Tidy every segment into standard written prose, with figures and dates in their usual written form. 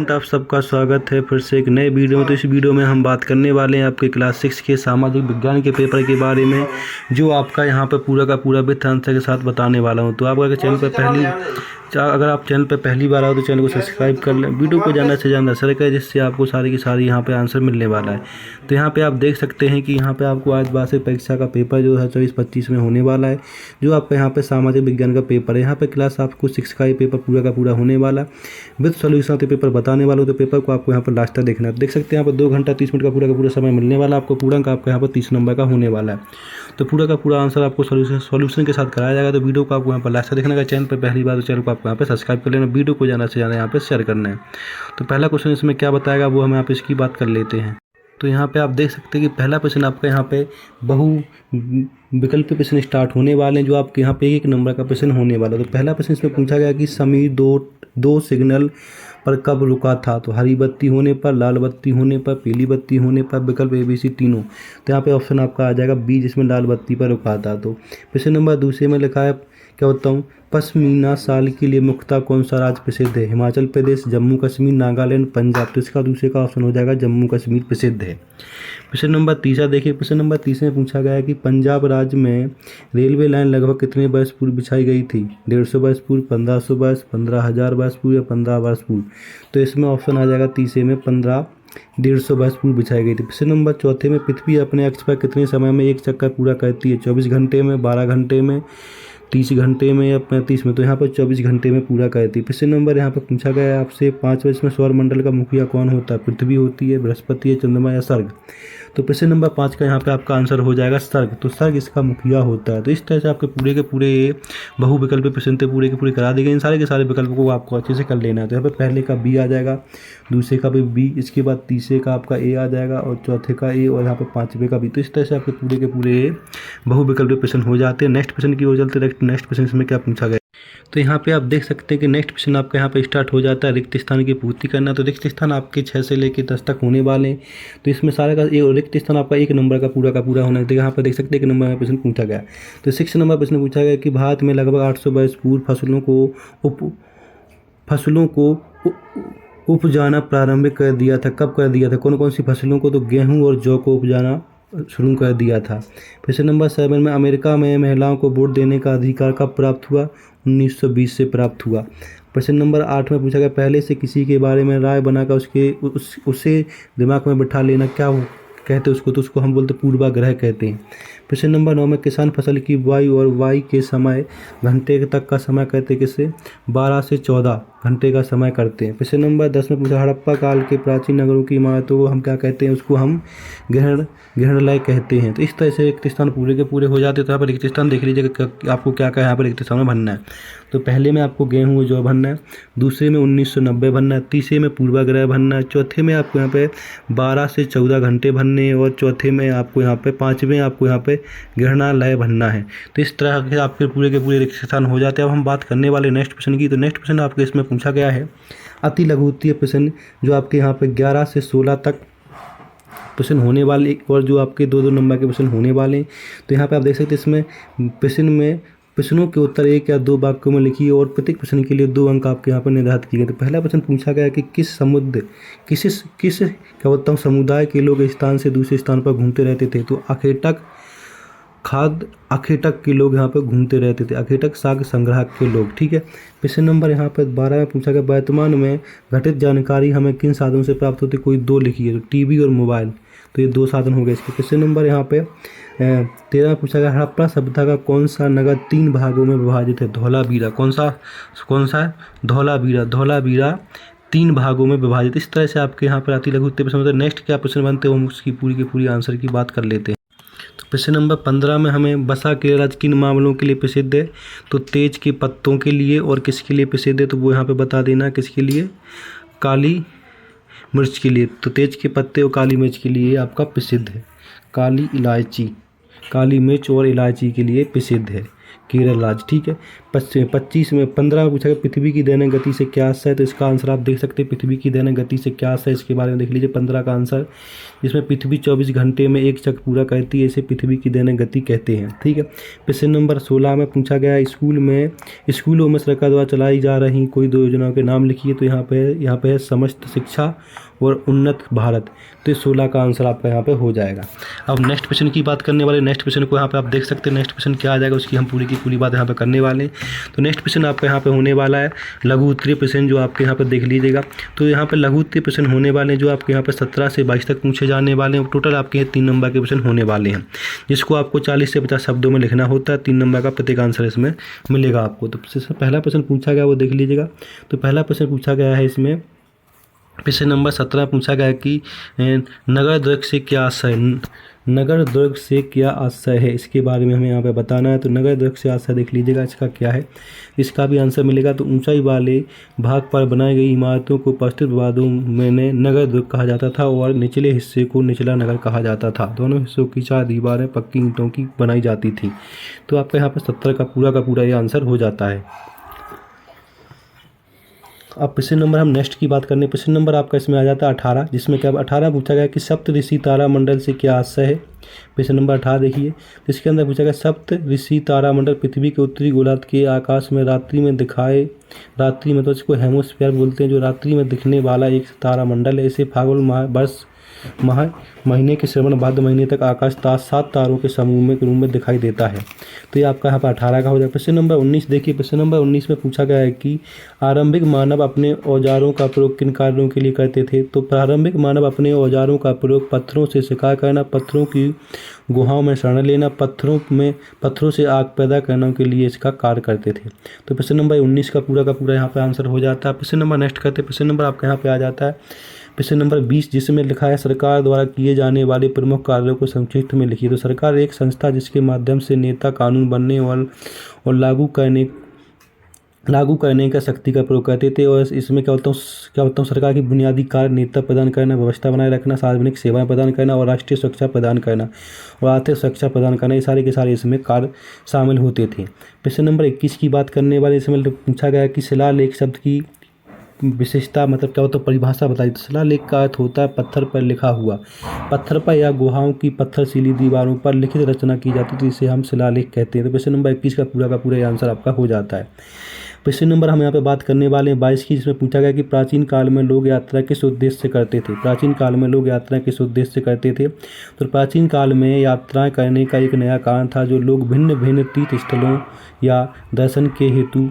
आप सबका स्वागत है फिर से एक नए वीडियो में। तो इस वीडियो में हम बात करने वाले हैं आपके क्लास 6 के सामाजिक विज्ञान के पेपर के बारे में, जो आपका यहाँ पर पूरा का पूरा विथ आंसर के साथ बताने वाला हूँ। तो आप अगर आप चैनल पर पहली बार आओ तो चैनल को सब्सक्राइब कर लें, वीडियो को ज़्यादा से ज़्यादा शेयर करें, जिससे आपको सारी की सारी यहाँ पे आंसर मिलने वाला है। तो यहाँ पे आप देख सकते हैं कि यहाँ पे आपको आज वार्षिक परीक्षा का पेपर जो है 24-25 में होने वाला है, जो आपका यहाँ पे सामाजिक विज्ञान का पेपर है। यहाँ पे क्लास आपको 6 का ही पेपर पूरा का पूरा होने वाला विद सॉल्यूशन के पेपर बताने वाला हूँ। तो पेपर को आपको यहाँ पर लास्ट तक देखना है। देख सकते हैं यहाँ पर 2 घंटा 30 मिनट का पूरा समय मिलने वाला, आपको पूरा अंक आपका यहाँ पर 30 नंबर का होने वाला है। तो पूरा का पूरा आंसर आपको सॉल्यूशन के साथ कराया जाएगा। तो वीडियो को आपको यहाँ पर लास्ट तक देखना है। चैनल पर पहली बार तो चैनल को आपको यहाँ पर सब्सक्राइब कर लेना, वीडियो को ज़्यादा से ज़्यादा यहाँ पर शेयर करना है। तो पहला क्वेश्चन इसमें क्या बताएगा वो हम यहाँ पे इसकी बात कर लेते हैं। तो यहाँ पे आप देख सकते हैं कि पहला प्रश्न आपका यहाँ पे बहु विकल्प प्रश्न स्टार्ट होने वाले हैं, जो आपके यहाँ पे 1 नंबर का प्रश्न होने वाला है। तो पहला प्रश्न इसमें पूछा गया कि समीर दो सिग्नल पर कब रुका था। तो हरी बत्ती होने पर, लाल बत्ती होने पर, पीली बत्ती होने पर, विकल्प ABC तीनों। तो यहाँ पे ऑप्शन आपका आ जाएगा बी, जिसमें लाल बत्ती पर रुका था। तो प्रश्न नंबर दूसरे में लिखा है, क्या बताऊँ, पश्मीना शाल के लिए मुख्यतः कौन सा राज्य प्रसिद्ध है। हिमाचल प्रदेश, जम्मू कश्मीर, नागालैंड, पंजाब। तो इसका दूसरे का ऑप्शन हो जाएगा जम्मू कश्मीर प्रसिद्ध है। प्रश्न नंबर तीसरा देखिए, प्रश्न नंबर तीसरे में पूछा गया है कि पंजाब राज्य में रेलवे लाइन लगभग कितने वर्ष पूर्व बिछाई गई थी। 150 वर्ष पूर्व, 1500 वर्ष, 15,000 वर्ष पूर्व या 15 वर्ष पूर्व। तो इसमें ऑप्शन आ जाएगा तीसरे में 150 वर्ष पूर्व बिछाई गई थी। प्रश्न नंबर चौथे में पृथ्वी अपने अक्ष पर कितने समय में एक चक्कर पूरा करती है। 24 घंटे में, 12 घंटे में, 30 घंटे में या 35 में। तो यहाँ पर 24 घंटे में पूरा करती है। प्रश्न नंबर यहाँ पर पूछा गया है आपसे 5वें, इसमें सौरमंडल का मुखिया कौन होता है। पृथ्वी होती है, बृहस्पति है, चंद्रमा या सर्ग। तो प्रश्न नंबर 5 का यहाँ पे आपका आंसर हो जाएगा सर्ग। तो सर्ग इसका मुखिया होता है। तो इस तरह से आपके पूरे के पूरे बहु विकल्प प्रश्न थे पूरे के पूरे करा दिए गए। इन सारे के सारे विकल्पों को आपको अच्छे से कर लेना है। तो यहाँ पे पहले का बी आ जाएगा, दूसरे का भी बी, इसके बाद तीसरे का आपका ए आ जाएगा और चौथे का ए, और यहाँ पे 5वें का बी। तो इस तरह से आपके पूरे के पूरे बहु विकल्प प्रश्न हो जाते हैं। नेक्स्ट प्रश्न की ओर चलते हैं। नेक्स्ट प्रश्न इसमें क्या पूछा गया। तो यहाँ पे आप देख सकते हैं कि नेक्स्ट प्रश्न आपका यहाँ पे स्टार्ट हो जाता है रिक्त स्थान की पूर्ति करना। तो रिक्त स्थान आपके 6 से लेकर 10 तक होने वाले हैं। तो इसमें सारे का रिक्त स्थान आपका 1 नंबर का पूरा होना है। तो यहाँ पर देख सकते हैं 1 नंबर में प्रश्न पूछा गया। तो 6 नंबर प्रश्न पूछा गया कि भारत में लगभग 800 वर्ष पूर्व फसलों को उपजाना प्रारंभ कर दिया था। कब कर दिया था, कौन कौन सी फसलों को। तो गेहूँ और जौ को उपजाना शुरू कर दिया था। प्रश्न नंबर 7 में अमेरिका में महिलाओं को वोट देने का अधिकार कब प्राप्त हुआ। 1920 से प्राप्त हुआ। प्रश्न नंबर 8 में पूछा गया पहले से किसी के बारे में राय बनाकर उसे दिमाग में बिठा लेना क्या कहते हैं उसको। तो उसको हम बोलते पूर्वाग्रह कहते हैं। प्रश्न नंबर 9 में किसान फसल की बुआई और वाई के समय घंटे तक का समय कहते हैं किसे। 12 से 14 घंटे का समय करते हैं। प्रश्न नंबर 10 में पूछा हड़प्पा काल के प्राचीन नगरों की इमारतों को हम क्या कहते हैं। उसको हम ग्रहणलय कहते हैं। तो इस तरह से रिक्त स्थान पूरे के पूरे हो जाते हैं। तो यहाँ पर रिक्त स्थान देख लीजिएगा आपको क्या क्या यहाँ पर रिक्त स्थान में भरना है। तो पहले में आपको गेहूँ और जौ भरना है, दूसरे में 1990 भरना है, तीसरे में पूर्वाग्रह भरना है, चौथे में आपको यहाँ पे 12 से 14 घंटे भरने हैं, और चौथे में आपको यहाँ पे 5वें आपको यहाँ पे ग्रहणालय भरना है। तो इस तरह के आपके पूरे के पूरे रिक्त स्थान हो जाते हैं। अब हम बात करने वाले नेक्स्ट प्रश्न की। तो नेक्स्ट प्रश्न आपके इसमें पूछा गया है अति लघु उत्तरीय प्रश्न, जो आपके यहाँ पे 11 से 16 तक प्रश्न होने वाले, और जो आपके 2-2 नंबर के प्रश्न होने वाले हैं। तो यहाँ पे आप देख सकते हैं इसमें प्रश्नों के उत्तर 1 या 2 वाक्यों में लिखिए, और प्रत्येक प्रश्न के लिए 2 अंक आपके यहाँ पर निर्धारित किए गए। तो पहला प्रश्न पूछा गया कि किस क्या बोलता हूँ समुदाय के लोग एक स्थान से दूसरे स्थान पर घूमते रहते थे। तो अखेटक के लोग यहाँ पर घूमते रहते थे। अखेटक साग संग्राहक के लोग, ठीक है। प्रश्न नंबर यहाँ पर 12 में पूछा गया वर्तमान में घटित जानकारी हमें किन साधनों से प्राप्त होती है। कोई 2 लिखिए, तो टीवी और मोबाइल। तो ये 2 साधन हो गए इसके। प्रश्न नंबर यहाँ पे 13 में पूछा गया हड़प्पा सभ्यता का कौन सा नगर 3 भागों में विभाजित है। धौलावीरा। कौन सा है। धौलावीरा 3 भागों में विभाजित। इस तरह से आपके यहाँ पर अति लघु उत्तरीय प्रश्न। नेक्स्ट क्या प्रश्न बनते हैं हम उसकी पूरी की पूरी आंसर की बात कर लेते हैं। तो प्रश्न नंबर 15 में हमें बसा के राज्य किन मामलों के लिए प्रसिद्ध है। तो तेज के पत्तों के लिए, और किसके लिए प्रसिद्ध है तो वो यहाँ पे बता देना किसके लिए। काली मिर्च के लिए। तो तेज के पत्ते और काली मिर्च के लिए आपका प्रसिद्ध है। काली मिर्च और इलायची के लिए प्रसिद्ध है केरल राज्य, ठीक है। 25 में 15 में पूछा गया पृथ्वी की दैनिक गति से क्या आशय है, तो इसका आंसर आप देख सकते हैं पृथ्वी की दैनिक गति से क्या आशय है इसके बारे में देख लीजिए 15 का आंसर, जिसमें पृथ्वी 24 घंटे में एक चक्र पूरा करती है, इसे पृथ्वी की दैनिक गति कहते हैं। ठीक है। प्रश्न नंबर 16 में पूछा गया स्कूलों में सरकार द्वारा चलाई जा रही कोई 2 योजनाओं के नाम लिखिए, तो यहाँ पे है समस्त शिक्षा और उन्नत भारत, तो 16 का आंसर आपका यहाँ पे हो जाएगा। अब नेक्स्ट क्वेश्चन की बात करने वाले, नेक्स्ट क्वेश्चन को यहाँ पे आप देख सकते हैं नेक्स्ट क्वेश्चन क्या आ जाएगा, उसकी हम पूरी की पूरी बात यहाँ पे करने वाले हैं। तो नेक्स्ट क्वेश्चन आपका यहाँ पे होने वाला है लघु उत्तरीय प्रश्न, जो आपके यहाँ पे देख लीजिएगा। तो यहाँ पे लघु उत्तरीय प्रश्न होने वाले हैं जो आपके यहाँ पे 17 से 22 तक पूछे जाने वाले हैं। टोटल आपके यहाँ 3 नंबर के प्रश्न होने वाले हैं, जिसको आपको 40 से 50 शब्दों में लिखना होता है। 3 नंबर का प्रत्येक आंसर इसमें मिलेगा आपको। तो पहला प्रश्न पूछा गया वो देख लीजिएगा। तो पहला प्रश्न पूछा गया है इसमें, प्रश्न नंबर 17 पूछा गया कि नगर दुर्ग से क्या आशय, नगर दुर्ग से क्या आशय है, इसके बारे में हमें यहाँ पे बताना है। तो नगर दुर्ग से आशय देख लीजिएगा इसका क्या है, इसका भी आंसर मिलेगा। तो ऊंचाई वाले भाग पर बनाई गई इमारतों को पश्चिम वादों में नगर दुर्ग कहा जाता था और निचले हिस्से को निचला नगर कहा जाता था। दोनों हिस्सों की 4 दीवारें पक्की ईंटों की बनाई जाती थी। तो आपका यहाँ पर 17 का पूरा ये आंसर हो जाता है। अब प्रश्न नंबर हम नेक्स्ट की बात करने, प्रश्न नंबर आपका इसमें आ जाता है 18, जिसमें क्या 18 पूछा गया कि सप्त ऋषि तारामंडल से क्या आशय है। प्रश्न नंबर 18 देखिए, इसके अंदर पूछा गया सप्त ऋषि तारामंडल पृथ्वी के उत्तरी गोलार्ध के आकाश में रात्रि में तो इसको हेमोस्फीयर बोलते हैं, जो रात्रि में दिखने वाला एक तारामंडल है। इसे फाल्गुन महीने के श्रवण भाद्र महीने तक आकाश 7 तारों के समूह के रूप में दिखाई देता है। तो ये आपका यहाँ पर 18 का हो जाएगा। प्रश्न नंबर 19 देखिए, प्रश्न नंबर 19 में पूछा गया है कि आरंभिक मानव अपने औजारों का प्रयोग किन कार्यों के लिए करते थे। तो प्रारंभिक मानव अपने औजारों का प्रयोग पत्थरों से शिकार करना, पत्थरों की गुहाओं में शरण लेना, पत्थरों से आग पैदा करने के लिए इसका कार्य करते थे। तो प्रश्न नंबर 19 का पूरा यहाँ पर आंसर हो जाता है। प्रश्न नंबर नेक्स्ट करते, प्रश्न नंबर आपका यहाँ पे आ जाता है प्रश्न नंबर 20, जिसमें लिखा है सरकार द्वारा किए जाने वाले प्रमुख कार्यों को संक्षिप्त में लिखिए। तो सरकार एक संस्था जिसके माध्यम से नेता कानून बनने और लागू करने का शक्ति का प्रयोग करते थे। और इसमें क्या होता हूँ सरकार की बुनियादी कार्य नेता प्रदान करना, व्यवस्था बनाए रखना, सार्वजनिक सेवाएं प्रदान करना और राष्ट्रीय सुरक्षा प्रदान करना और आर्थिक सुरक्षा प्रदान करना, ये सारे के सारे इसमें कार्य शामिल होते थे। प्रश्न नंबर 21 की बात करने वाले, इसमें पूछा गया कि शिलालेख शब्द की विशेषता मतलब क्या होता है, परिभाषा बताई। तो शिलालेख का अर्थ होता है पत्थर पर लिखा हुआ, पत्थर पर या गुहाओं की पत्थरशीली दीवारों पर लिखित रचना की जाती थी, इसे हम शिलालेख कहते हैं। तो प्रश्न नंबर 21 का पूरा आंसर आपका हो जाता है। प्रश्न नंबर हम यहाँ पे बात करने वाले हैं 22 की, जिसमें पूछा गया कि प्राचीन काल में लोग यात्रा किस उद्देश्य से करते थे। प्राचीन काल में लोग यात्रा किस उद्देश्य से करते थे। तो प्राचीन काल में यात्राएं करने का एक नया कारण था, जो लोग भिन्न भिन्न तीर्थ स्थलों या दर्शन के हेतु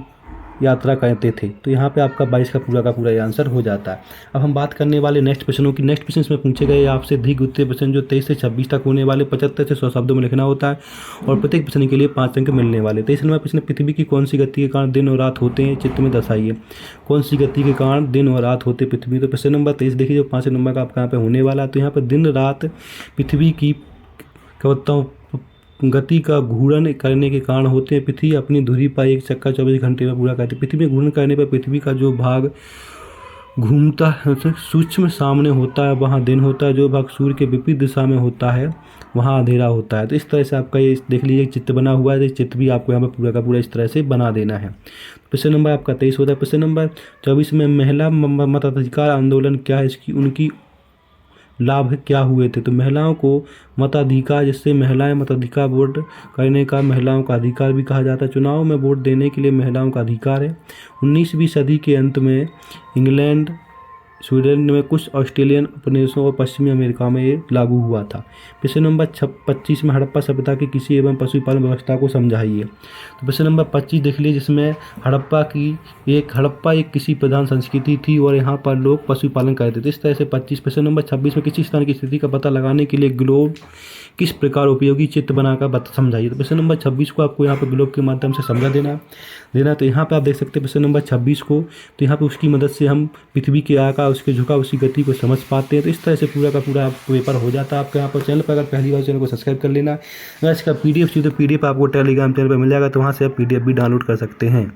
यात्रा करते थे। तो यहाँ पे आपका 22 का पूरा आंसर हो जाता है। अब हम बात करने वाले नेक्स्ट प्रश्नों की। नेक्स्ट प्रश्न इसमें पूछे गए आपसे दीर्घ उत्तरीय प्रश्न, जो 23 से 26 तक होने वाले, 75 से 100 शब्दों में लिखना होता है और प्रत्येक प्रश्न के लिए 5 अंक मिलने वाले। 23 नंबर प्रश्न, पृथ्वी की कौन सी गति के कारण दिन और रात होते हैं, चित्र में दर्शाइए। कौन सी गति के कारण दिन और रात होते पृथ्वी। तो प्रश्न नंबर 23 देखिए, जो 5 नंबर का आपका यहाँ पे होने वाला है। तो यहाँ पर दिन रात पृथ्वी की क्या होता हूँ गति का घूर्णन करने के कारण होते हैं। पृथ्वी अपनी धुरी पर एक चक्कर 24 घंटे में पूरा करती है। पृथ्वी में घूर्णन करने पर पृथ्वी का जो भाग घूमता है सूक्ष्म सामने होता है वहाँ दिन होता है, जो भाग सूर्य के विपरीत दिशा में होता है वहाँ अंधेरा होता है। तो इस तरह से आपका ये देख लीजिए चित्र बना हुआ है, चित्र भी आपको यहाँ पर पूरा इस तरह से बना देना है। प्रश्न नंबर आपका 23 होता है। प्रश्न नंबर 24 में महिला मताधिकार आंदोलन क्या है, इसकी उनकी लाभ क्या हुए थे। तो महिलाओं को मताधिकार, जिससे महिलाएं मताधिकार वोट करने का महिलाओं का अधिकार भी कहा जाता है। चुनाव में वोट देने के लिए महिलाओं का अधिकार है। 19वीं सदी के अंत में इंग्लैंड, स्वीडन में, कुछ ऑस्ट्रेलियन उपनिवेशों और पश्चिमी अमेरिका में ये लागू हुआ था। प्रश्न नंबर 25 में हड़प्पा सभ्यता की कृषि एवं पशुपालन व्यवस्था को समझाइए। तो प्रश्न नंबर 25 देख लीजिए, जिसमें हड़प्पा एक कृषि प्रधान संस्कृति थी और यहाँ पर लोग पशुपालन करते थे। इस तरह से 25। प्रश्न नंबर 26 में किसी स्थान की स्थिति का पता लगाने के लिए ग्लोब किस प्रकार उपयोगी चित्र बनाकर समझाइए। तो प्रश्न नंबर 26 को आपको यहाँ पर ग्लोब के माध्यम से समझा देना। तो यहाँ पे आप देख सकते हैं प्रश्न नंबर 26 को, तो यहाँ पे उसकी मदद से हम पृथ्वी के आकार, उसके झुकाव, उसकी गति को समझ पाते हैं। तो इस तरह से पूरा पेपर हो जाता है आपका। यहाँ पर चैनल पर अगर पहली बार चैनल को सब्सक्राइब कर लेना। अगर इसका PDF चाहिए तो PDF आपको टेलीग्राम चैनल पर मिल जाएगा, तो वहाँ से आप PDF भी डाउनलोड कर सकते हैं।